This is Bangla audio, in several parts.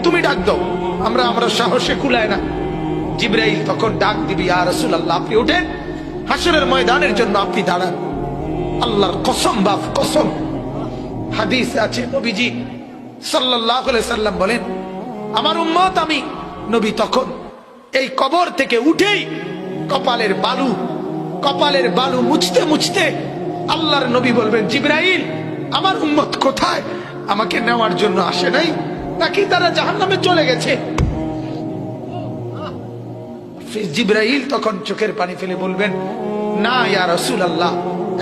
তুমি ডাক দাও, আমরা সাহসে কুলায় না। জিবরাইল তখন ডাক দিবি, ইয়া রাসূলুল্লাহ আপনি ওঠেন, হাসরের ময়দানের জন্য আপনি দাঁড়ান। আল্লাহর কসম বাপ কসম, হাদিস আছে নবীজি সাল্লাল্লাহু আলাইহি সাল্লাম বলেন, আমার উম্মত আমি নবী তখন এই কবর থেকে উঠেই কপালের বালু মুছতে মুছতে আল্লাহর নবী বলবেন, জিবরাইল আমার উম্মত কোথায়? আমাকে নেওয়ার জন্য আসে নাই নাকি তারা জাহান্নামে চলে গেছে? জিবরাইল তখন চোখের পানি ফেলে বলবেন, না ইয়া রাসূলুল্লাহ,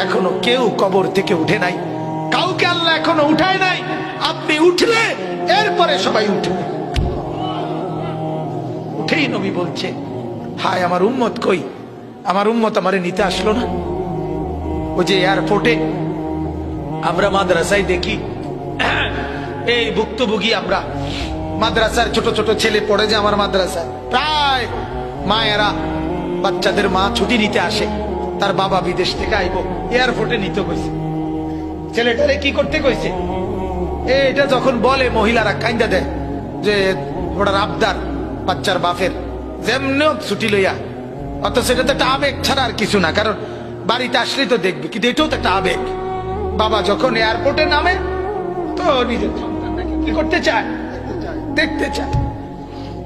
এখনো কেউ কবর থেকে উঠে নাই, কাউকে আল্লাহ এখনো উঠায় নাই। আপনি উঠলে এরপরে সবাই উঠবে। উঠেই নবী বলছে, হায় আমার উম্মত কই? আমার উম্মত আমারে নিতে আসলো না। ওই যে এয়ারপোর্টে আমরা মাদ্রাসায় দেখি, এই ভুক্তভোগী আমরা মাদ্রাসার ছোট ছোট ছেলে পড়ে যে আমার মাদ্রাসায়, প্রায় মায়েরা বাচ্চাদের মা ছুটি নিতে আসে, তার বাবা বিদেশ থেকে আইব, এয়ারপোর্টে নিতে কইছে। ছেলেটারে কি করতে কইছে? এটা যখন বলে মহিলারা কাইন্দা দেয় যে ওটার আবদার বাচ্চার বাপের, যেমন ছুটি লইয়া, অত সেটা তো একটা আবেগ ছাড়া আর কিছু না, কারণ বাড়িতে আসলেই তো দেখবে, কিন্তু এটাও তো একটা আবেগ। বাবা যখন এয়ারপোর্টে নামে তো নিজের সন্তানটাকে কি করতে চায়? দেখতে চায়।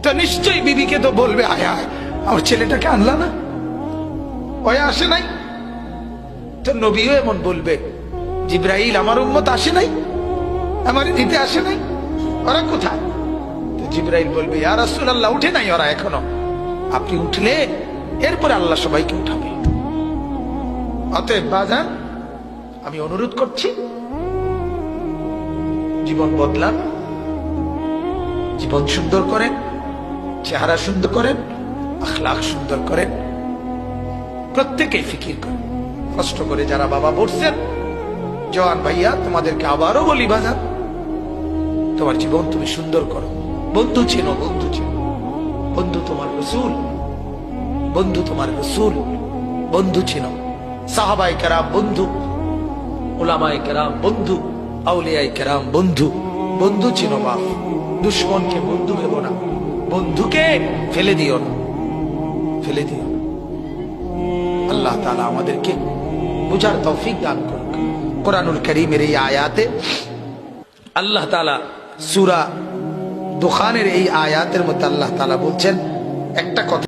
তো নিশ্চয়ই বিবিকে তো বলবে, আয় আয় আমার ছেলেটাকে আনলা না, ওই আসে নাই। তো নবীও এমন বলবে, জিবরাইল আমার উম্মত আসে নাই, আমার নিতে আসে নাই, ওরা কোথায়? তো জিবরাইল বলবে, ইয়া রাসূলুল্লাহ উঠে নাই ওরা এখনো, আপনি উঠলে এরপরে আল্লাহ সবাইকে উঠাবে। অতএব বাজান, আমি অনুরোধ করছি, জীবন বদলান, জীবন সুন্দর করেন, চেহারা সুন্দর করেন, আখলাক সুন্দর করেন, প্রত্যেকেই ফিকির করেন। কষ্ট করে যারা বাবা বলছেন, জওয়ান ভাইয়া তোমাদেরকে আবারও বলি, বাজান তোমার জীবন তুমি সুন্দর করো। বন্ধু চেনো, বন্ধু চেনো, বন্ধু তোমার রাসূল, বন্ধু তোমার রাসূল, বন্ধু চেনো। সাহাবায়ে কেরাম বন্ধু, উলামায়ে কেরাম বন্ধু, আউলিয়ায়ে কেরাম বন্ধু। বন্ধু চেনো বাপ, দুশ্মনকে বন্ধু ভেবো না, বন্ধুকে ফেলে দিও না, ফেলে দিও না। আল্লাহ তাআলা আমাদেরকে বুঝার তৌফিক দান করুন। কোরআনুল কারীমের এই আয়াতে আল্লাহ তাআলা সূরা দুখানের এই আয়াতের মধ্যে আল্লাহ তাআলা বলছেন একটা কথা।